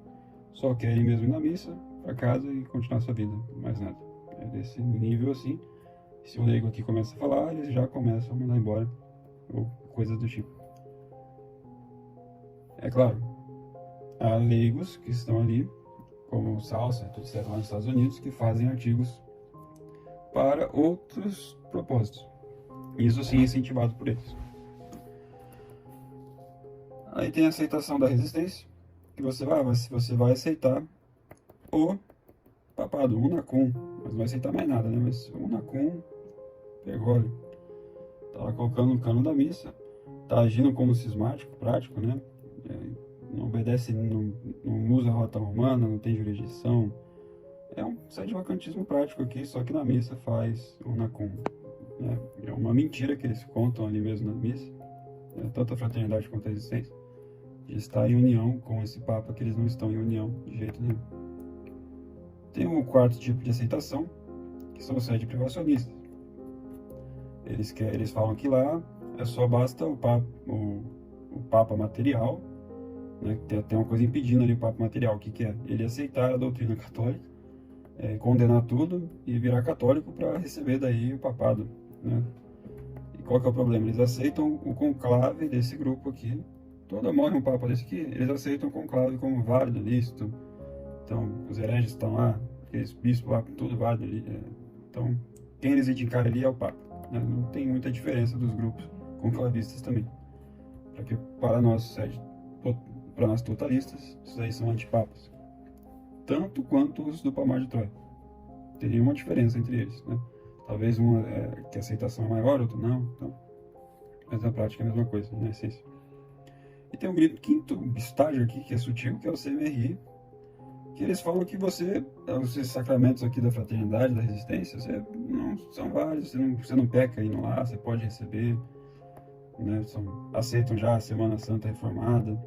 só querem mesmo ir na missa, para casa e continuar sua vida, mais nada. É desse nível assim. Se o leigo aqui começa a falar, eles já começam a mandar embora, ou coisas do tipo. É claro, há leigos que estão ali, como o Salsa, etc., lá nos Estados Unidos, que fazem artigos para outros propósitos. Isso sim é incentivado por eles. Aí tem a aceitação da resistência, que você vai aceitar o papado, o Unacum, mas não vai aceitar mais nada, né? Mas o Unacum pegou ali, tá lá colocando no cano da missa, tá agindo como cismático, prático, né? Não obedece, não usa a rota romana, não tem jurisdição. É um sede vacantismo prático aqui, só que na missa faz o Unacum. É uma mentira que eles contam ali mesmo na missa, tanto a fraternidade quanto a resistência, de estar em união com esse Papa, que eles não estão em união de jeito nenhum. Tem um quarto tipo de aceitação, que são os sede privacionistas. Eles falam que lá só basta o Papa material, né? Tem uma coisa impedindo ali o Papa material. O que é? Ele aceitar a doutrina católica, condenar tudo e virar católico para receber daí o papado, né? E qual que é o problema? Eles aceitam o conclave desse grupo aqui. Toda morre um Papa desse aqui, eles aceitam o conclave como válido, lícito. Então, os hereges estão lá, aqueles bispos lá, tudo válido ali. Então, quem eles encaram ali é o Papa, né? Não tem muita diferença dos grupos conclavistas também. Para nós totalistas, esses aí são antipapas, tanto quanto os do Palmar de Troia. Teria uma diferença entre eles, né? Talvez uma que a aceitação é maior, outro não, então, mas na prática é a mesma coisa, na essência. E tem um quinto estágio aqui, que é sutil, que é o CMRI, que eles falam que esses sacramentos aqui da fraternidade, da resistência, não são vários, você não peca indo lá, você pode receber, né? Aceitam já a Semana Santa Reformada,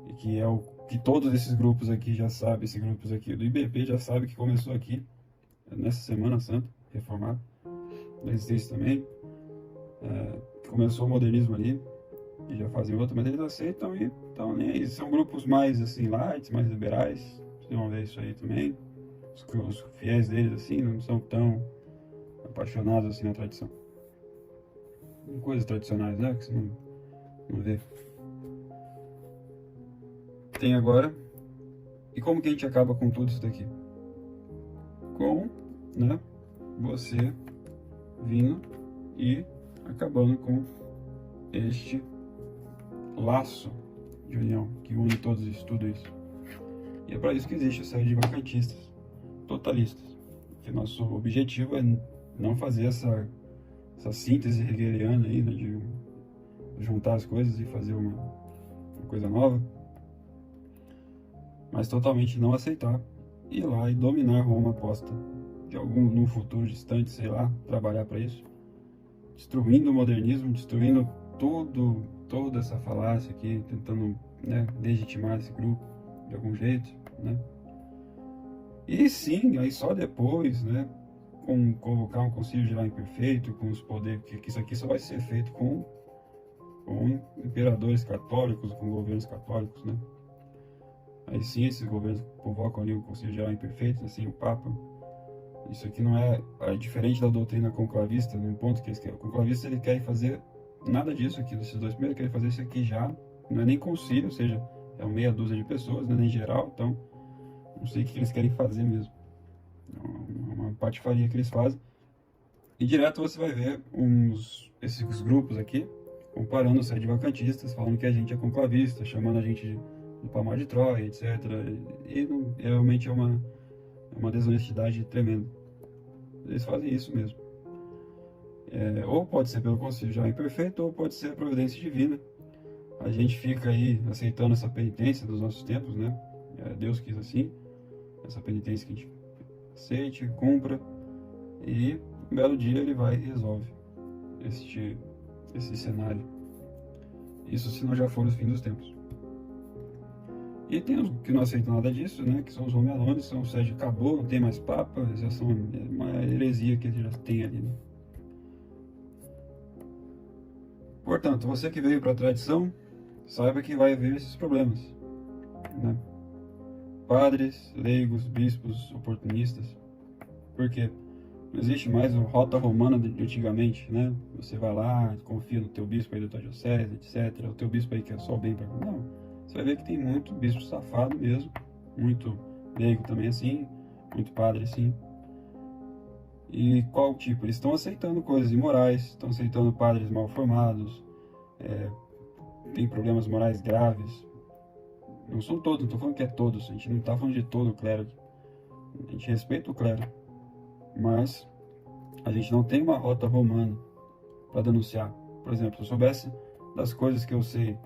e que é o que todos esses grupos aqui já sabem, esses grupos aqui do IBP já sabem que começou aqui, nessa Semana Santa Reformada, da resistência também, começou o modernismo ali, e já fazem outra, mas eles aceitam e estão nem aí. São grupos mais assim, light, mais liberais, vocês vão ver isso aí também. Os fiéis deles assim não são tão apaixonados assim na tradição. Coisas tradicionais, né, que você não vê. Tem agora, e como que a gente acaba com tudo isso daqui? Com, né, você vindo e acabando com este laço de união que une todos isso, tudo isso. E é para isso que existe a série de vacantistas totalistas, que nosso objetivo é não fazer essa síntese hegeliana aí, né, de juntar as coisas e fazer uma coisa nova, mas totalmente não aceitar ir lá e dominar Roma aposta de num futuro distante, sei lá, trabalhar para isso, destruindo o modernismo, destruindo toda essa falácia aqui, tentando, né, legitimar esse grupo de algum jeito, né? E sim, aí só depois, né, convocar um concílio geral imperfeito, com os poderes, que isso aqui só vai ser feito com imperadores católicos, com governos católicos, né? Aí sim, esses governos convocam ali o concílio geral imperfeito, assim, o Papa. Isso aqui não é diferente da doutrina conclavista, num ponto que eles querem. O conclavista, ele quer fazer nada disso aqui, desses dois primeiros, querem fazer isso aqui já, não é nem concílio, ou seja, é uma meia dúzia de pessoas, não é nem geral, então não sei o que eles querem fazer mesmo. É uma patifaria que eles fazem. E direto você vai ver esses grupos aqui, comparando os vacantistas, falando que a gente é conclavista, chamando a gente de Palmar de Troia, etc. E realmente é uma desonestidade tremenda. Eles fazem isso mesmo. Ou pode ser pelo concílio já imperfeito, ou pode ser a providência divina. A gente fica aí aceitando essa penitência dos nossos tempos, né? Deus quis assim, essa penitência que a gente aceite, cumpra, e um belo dia ele vai e resolve esse cenário. Isso se não já for os fins dos tempos. E tem os que não aceitam nada disso, né? Que são os romelones, são o Sérgio acabou, não tem mais papa, já são uma heresia que ele já tem ali, né? Portanto, você que veio para a tradição, saiba que vai haver esses problemas, né? Padres, leigos, bispos, oportunistas. Por quê? Não existe mais a rota romana de antigamente, né? Você vai lá, confia no teu bispo aí da tua diocese, etc. O teu bispo aí que é só o bem para... Não. Você vai ver que tem muito bispo safado mesmo, muito leigo também assim, muito padre assim. E qual tipo? Eles estão aceitando coisas imorais, estão aceitando padres mal formados, tem problemas morais graves. Não são todos, não estou falando que é todos, a gente não está falando de todo o clero. A gente respeita o clero, mas a gente não tem uma rota romana para denunciar. Por exemplo, se eu soubesse das coisas que eu sei,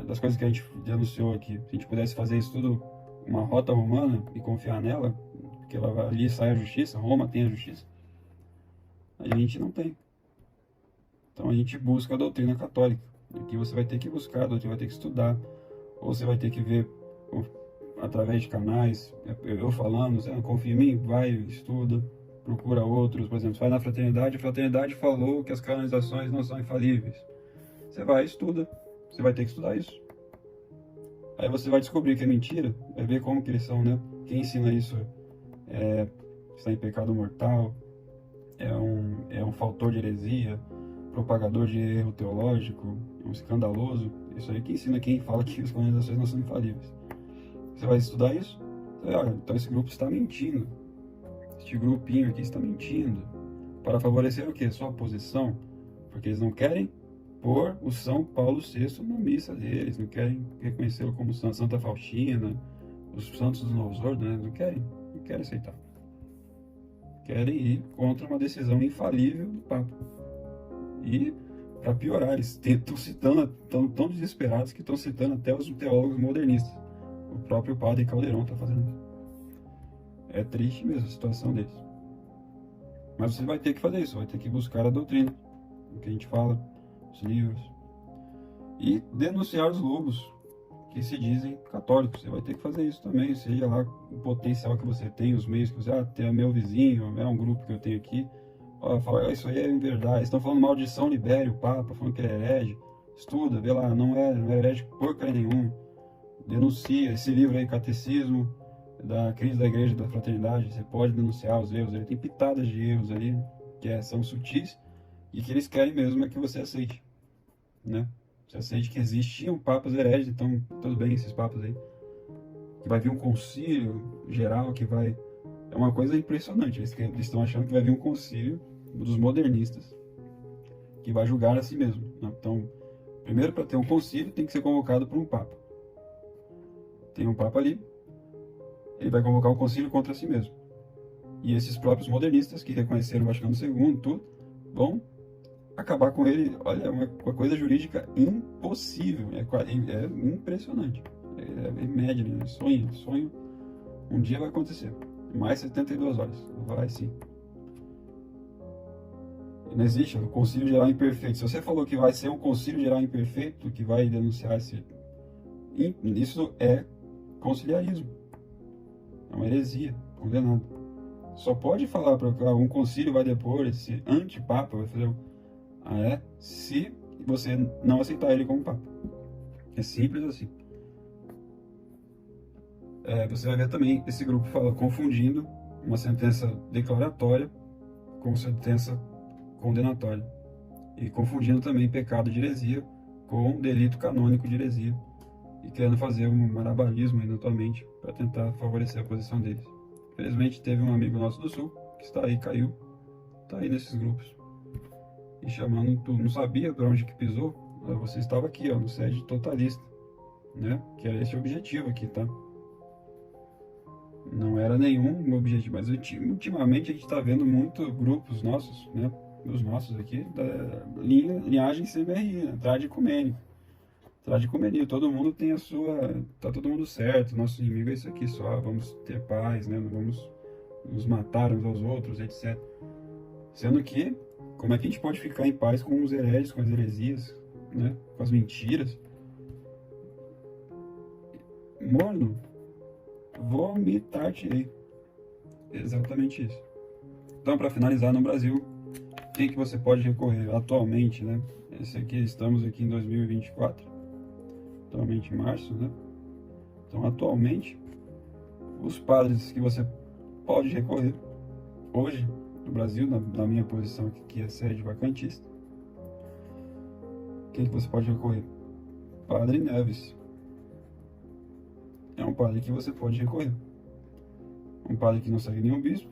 das coisas que a gente denunciou aqui, se a gente pudesse fazer isso tudo, uma rota romana e confiar nela, porque ali sai a justiça, Roma tem a justiça, a gente não tem. Então a gente busca a doutrina católica. Aqui você vai ter que buscar, a doutrina vai ter que estudar, ou você vai ter que ver através de canais, eu falando, você não confia em mim, vai, estuda, procura outros, por exemplo, você vai na fraternidade, a fraternidade falou que as canonizações não são infalíveis. Você vai e estuda, você vai ter que estudar isso. Aí você vai descobrir que é mentira, vai ver como que eles são, né? Quem ensina isso está em pecado mortal, é um faltor de heresia, propagador de erro teológico, um escandaloso. Isso aí que ensina quem fala que as canonizações não são infalíveis. Você vai estudar isso, você vai, olha, então esse grupo está mentindo. este grupinho aqui está mentindo para favorecer o quê? Sua posição, porque eles não querem pôr o São Paulo VI na missa deles, não querem reconhecê-lo como Santa Faustina, os santos dos novos ordos, né? Não querem aceitar. Querem ir contra uma decisão infalível do Papa. E, para piorar, eles estão citando, tão desesperados que estão citando até os teólogos modernistas. O próprio padre Caldeirão está fazendo isso. É triste mesmo a situação deles. Mas você vai ter que fazer isso, vai ter que buscar a doutrina, o que a gente fala, os livros, e denunciar os lobos que se dizem católicos. Você vai ter que fazer isso também, seja lá o potencial que você tem, os meios que você tem, meu vizinho, é um grupo que eu tenho aqui, fala, isso aí é verdade, estão falando mal de São Libério, o Papa, falando que ele é herege, estuda, vê lá, não é herege porcaria nenhuma, denuncia esse livro aí, Catecismo da Crise da Igreja da Fraternidade, você pode denunciar os erros, ele tem pitadas de erros ali, que são sutis, e que eles querem mesmo é que você aceite, né? Você aceite que existiam papas hereges, então tudo bem esses papas aí, que vai vir um concílio geral, que vai... É uma coisa impressionante, eles estão achando que vai vir um concílio dos modernistas, que vai julgar a si mesmo, né? Então, primeiro, para ter um concílio, tem que ser convocado por um papa. Tem um papa ali, ele vai convocar um concílio contra si mesmo. E esses próprios modernistas, que reconheceram o Vaticano II, tudo, vão acabar com ele. Olha, é uma coisa jurídica impossível, é impressionante. É médio, né? Sonho, um dia vai acontecer. Mais 72 horas, vai sim. Não existe o concílio geral imperfeito. Se você falou que vai ser um concílio geral imperfeito, que vai denunciar isso é conciliarismo. É uma heresia, condenado. Só pode falar para um concílio vai depor esse antipapa, vai fazer se você não aceitar ele como papa. É simples assim. Você vai ver também esse grupo confundindo uma sentença declaratória com sentença condenatória. E confundindo também pecado de heresia com delito canônico de heresia. E querendo fazer um malabarismo aí na tua mente para tentar favorecer a posição deles. Infelizmente teve um amigo nosso do Sul que está aí, caiu, está aí nesses grupos. E chamando, tu não sabia para onde que pisou, você estava aqui, ó, no sede totalista, né? Que era esse o objetivo aqui, tá? Não era nenhum objetivo, mas ultimamente a gente está vendo muito grupos nossos, né? Os nossos aqui, da linhagem CMRI, né? Tradicomenia, todo mundo tem a sua, tá todo mundo certo, nosso inimigo é isso aqui só, vamos ter paz, né? Não vamos nos matar uns aos outros, etc. Sendo que, como é que a gente pode ficar em paz com os hereges, com as heresias, né? Com as mentiras? Morno, vomitar-te-ei. Exatamente isso. Então, para finalizar, no Brasil, quem que você pode recorrer atualmente, né? Esse aqui, estamos aqui em 2024, atualmente em março, né? Então, atualmente, os padres que você pode recorrer hoje no Brasil, na minha posição aqui, que é sede vacantista, quem que você pode recorrer? Padre Neves. É um padre que você pode recorrer. Um padre que não segue nenhum bispo,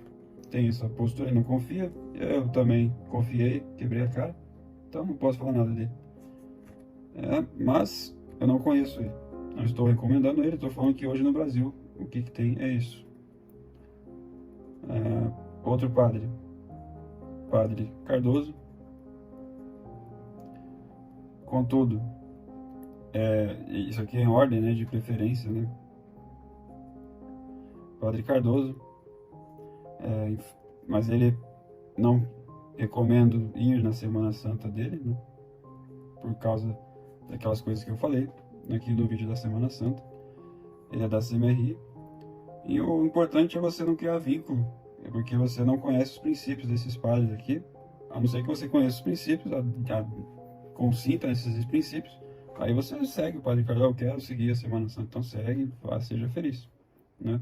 tem essa postura e não confia. Eu também confiei, quebrei a cara, então não posso falar nada dele. Mas eu não conheço ele. Não estou recomendando ele, estou falando que hoje no Brasil o que tem é isso. Outro padre, Padre Cardoso. Contudo, isso aqui é em ordem, né, de preferência, né? Padre Cardoso, mas ele não recomendo ir na Semana Santa dele, né? Por causa daquelas coisas que eu falei aqui no vídeo da Semana Santa. Ele é da CMRI, e o importante é você não criar vínculo, porque você não conhece os princípios desses padres aqui, a não ser que você conheça os princípios, consinta nesses princípios, aí você segue o Padre Cardoso. Eu quero seguir a Semana Santa, então segue, seja feliz, né?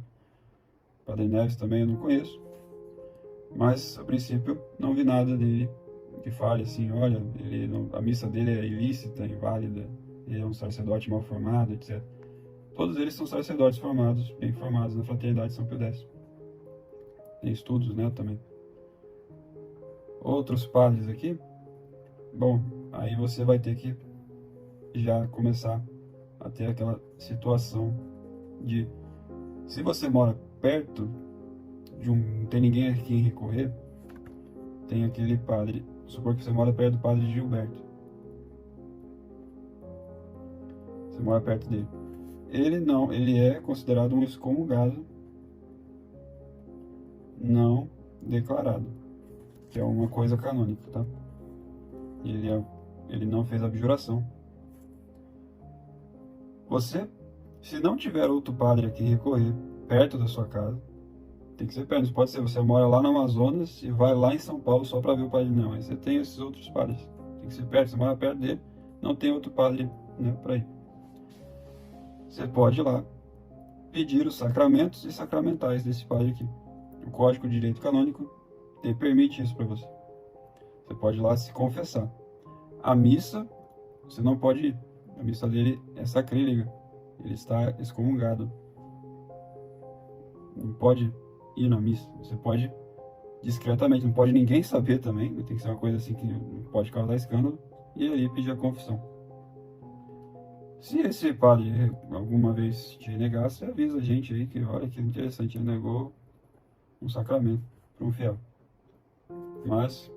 Padre Neves também eu não conheço, mas a princípio não vi nada dele que fale assim, olha, a missa dele é ilícita, inválida, ele é um sacerdote mal formado, etc. Todos eles são sacerdotes formados, bem formados na Fraternidade São Pio X. tem estudos, né, também. Outros padres aqui, bom, aí você vai ter que já começar a ter aquela situação de, se você mora perto de não tem ninguém a quem recorrer, tem aquele padre, supor que você mora perto do padre Gilberto, você mora perto dele, ele é considerado um excomungado não declarado, que é uma coisa canônica, tá? Ele não fez abjuração. Você, se não tiver outro padre a quem recorrer perto da sua casa, tem que ser perto. Pode ser você mora lá no Amazonas e vai lá em São Paulo só para ver o padre. Não, aí você tem esses outros padres. Tem que ser perto. Você mora perto dele, não tem outro padre, né, para ir. Você pode ir lá pedir os sacramentos e sacramentais desse padre aqui. O Código de Direito Canônico permite isso para você. Você pode ir lá se confessar. A missa, você não pode ir. A missa dele é sacrílega. Ele está excomungado. Não pode ir na missa. Você pode discretamente, não pode ninguém saber também. Tem que ser uma coisa assim que não pode causar escândalo. E aí pedir a confissão. Se esse padre alguma vez te negar, você avisa a gente aí que, olha que interessante, ele negou um sacramento para um fiel. Mas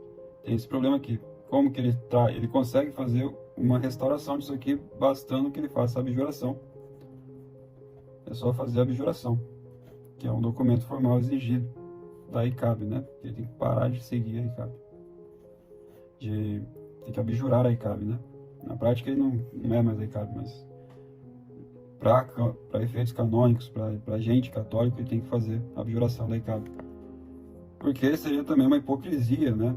tem esse problema aqui. Como que ele consegue fazer uma restauração disso aqui, bastando que ele faça a abjuração. É só fazer a abjuração, que é um documento formal exigido da ICAB, né? Ele tem que parar de seguir a ICAB. Tem que abjurar a ICAB, né? Na prática ele não é mais a ICAB, mas para efeitos canônicos, para gente católico, ele tem que fazer a abjuração da ICAB. Porque seria também uma hipocrisia, né?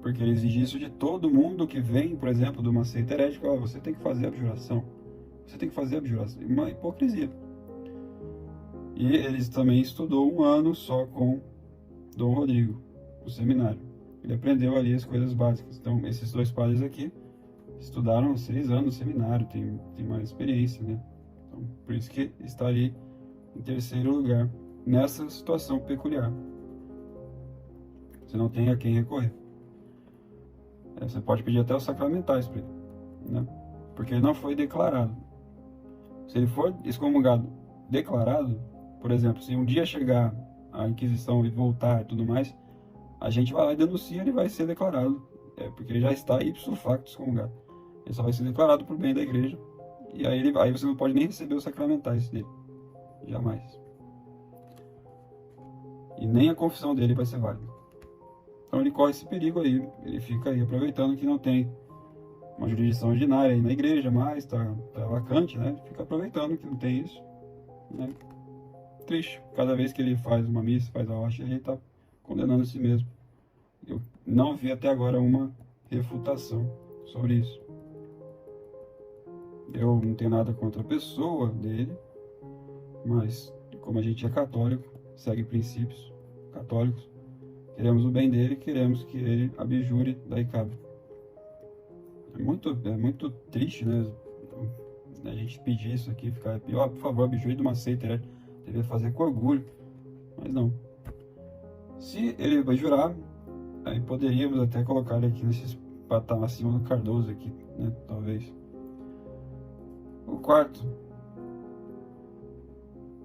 Porque ele exige isso de todo mundo que vem, por exemplo, de uma seita herética. Ó, você tem que fazer a abjuração. Você tem que fazer a abjuração. Uma hipocrisia. E ele também estudou 1 ano só com Dom Rodrigo, no seminário. Ele aprendeu ali as coisas básicas. Então, esses dois padres aqui estudaram 6 anos no seminário, tem mais experiência, né? Então, por isso que está ali em terceiro lugar, nessa situação peculiar. Você não tem a quem recorrer. Você pode pedir até os sacramentais para ele, né? Porque ele não foi declarado. Se ele for excomungado declarado, por exemplo, se um dia chegar a Inquisição e voltar e tudo mais, a gente vai lá e denuncia, ele vai ser declarado, porque ele já está ipso facto excomungado. Ele só vai ser declarado por bem da igreja, e aí você não pode nem receber os sacramentais dele, jamais. E nem a confissão dele vai ser válida. Então ele corre esse perigo aí, ele fica aí aproveitando que não tem uma jurisdição ordinária aí na igreja, mas tá vacante, né? Fica aproveitando que não tem isso, né? Triste. Cada vez que ele faz uma missa, faz a hóstia, ele está condenando a si mesmo. Eu não vi até agora uma refutação sobre isso. Eu não tenho nada contra a pessoa dele, mas como a gente é católico, segue princípios católicos, queremos o bem dele, queremos que ele abjure da ICAB. É muito triste, né? A gente pedir isso aqui, ficar pior, por favor, abjure de uma seita, né? Deveria fazer com orgulho, mas não. Se ele vai jurar, aí poderíamos até colocar ele aqui nesse patamar acima do Cardoso aqui, né? Talvez. O quarto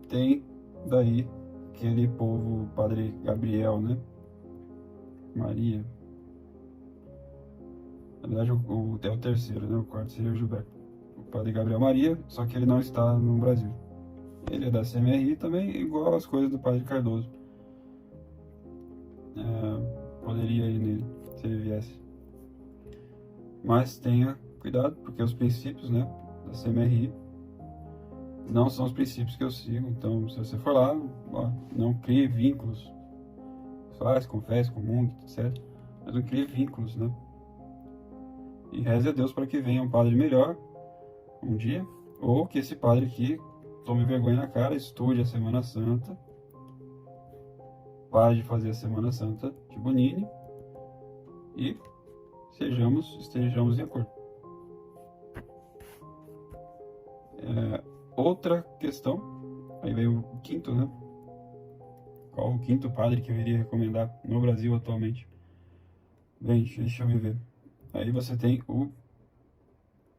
tem daí aquele povo, Padre Gabriel, né? Maria. Na verdade, é o terceiro, né? O quarto seria o Gilberto. O Padre Gabriel Maria, só que ele não está no Brasil. Ele é da CMRI também, igual as coisas do Padre Cardoso. Poderia ir nele, se ele viesse. Mas tenha cuidado, porque os princípios, né, da CMRI não são os princípios que eu sigo. Então, se você for lá, ó, não crie vínculos. Faz, confesse, comungue, etc. Mas não crie vínculos, né? E reze a Deus para que venha um padre melhor um dia, ou que esse padre aqui tome vergonha na cara, estude a Semana Santa, pare de fazer a Semana Santa de Bonini e estejamos em acordo. Outra questão, aí veio o quinto, né? qual o quinto padre que eu iria recomendar no Brasil atualmente. Bem, deixa eu me ver. Aí você tem o...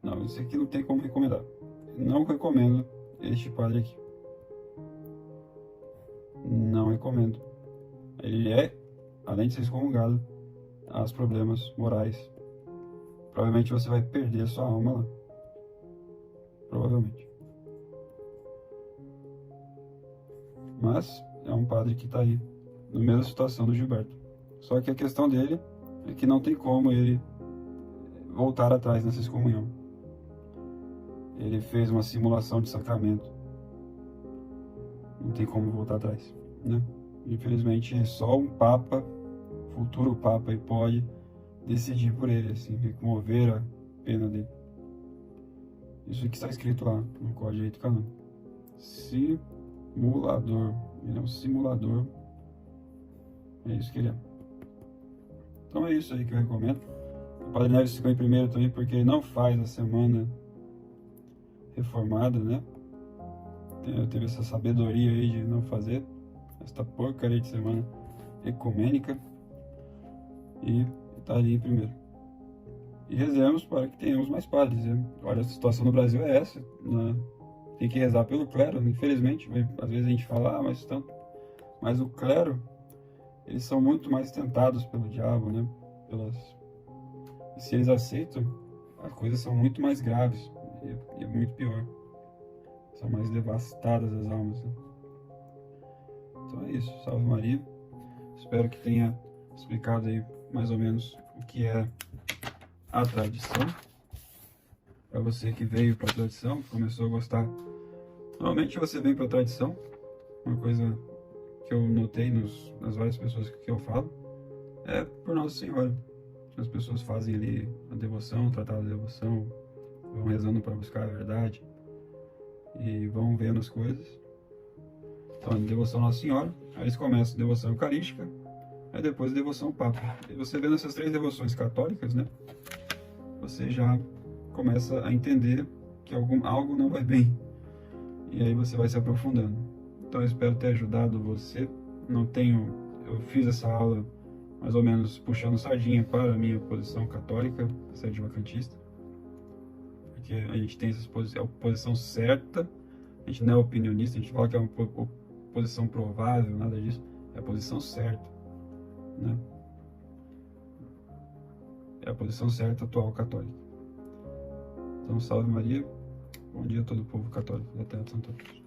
Não, esse aqui não tem como recomendar. Não recomendo este padre aqui. Não recomendo. Ele é, além de ser excomungado, há problemas morais. Provavelmente você vai perder a sua alma lá. Provavelmente. Mas é um padre que está aí, na mesma situação do Gilberto. Só que a questão dele é que não tem como ele voltar atrás nessa excomunhão. Ele fez uma simulação de sacramento. Não tem como voltar atrás, né? Infelizmente, só um papa, futuro papa, pode decidir por ele, assim, remover a pena dele. Isso que está escrito lá no Código de Direito Canônico. Simulador. Ele é um simulador. É isso que ele é. Então é isso aí que eu recomendo. O Padre Neves ficou em primeiro também porque ele não faz a semana reformada, né? Teve essa sabedoria aí de não fazer esta porcaria de semana ecumênica e está ali em primeiro. E rezemos para que tenhamos mais padres, né? Olha, a situação no Brasil é essa, né? Tem que rezar pelo clero, infelizmente. Às vezes a gente fala, mas o clero, eles são muito mais tentados pelo diabo, né? E se eles aceitam, as coisas são muito mais graves e é muito pior. São mais devastadas as almas, né? Então é isso, salve Maria. Espero que tenha explicado aí mais ou menos o que é a tradição. Para você que veio para a tradição, começou a gostar. Normalmente você vem para a tradição, uma coisa que eu notei nas várias pessoas que eu falo, é por Nossa Senhora. As pessoas fazem ali a devoção, o tratado de devoção, vão rezando para buscar a verdade e vão vendo as coisas. Então, devoção Nossa Senhora, aí eles começam devoção eucarística, aí depois devoção ao Papa. E você vendo essas três devoções católicas, né, você já começa a entender que algo não vai bem. E aí você vai se aprofundando. Então eu espero ter ajudado você. Eu fiz essa aula mais ou menos puxando sardinha para a minha posição católica, sede vacantista. Porque a gente tem a posição certa, a gente não é opinionista, a gente fala que é uma posição provável, nada disso. É a posição certa, né? É a posição certa atual católica. Então, salve Maria. Bom dia a todo o povo católico da Terra de Santa Cruz.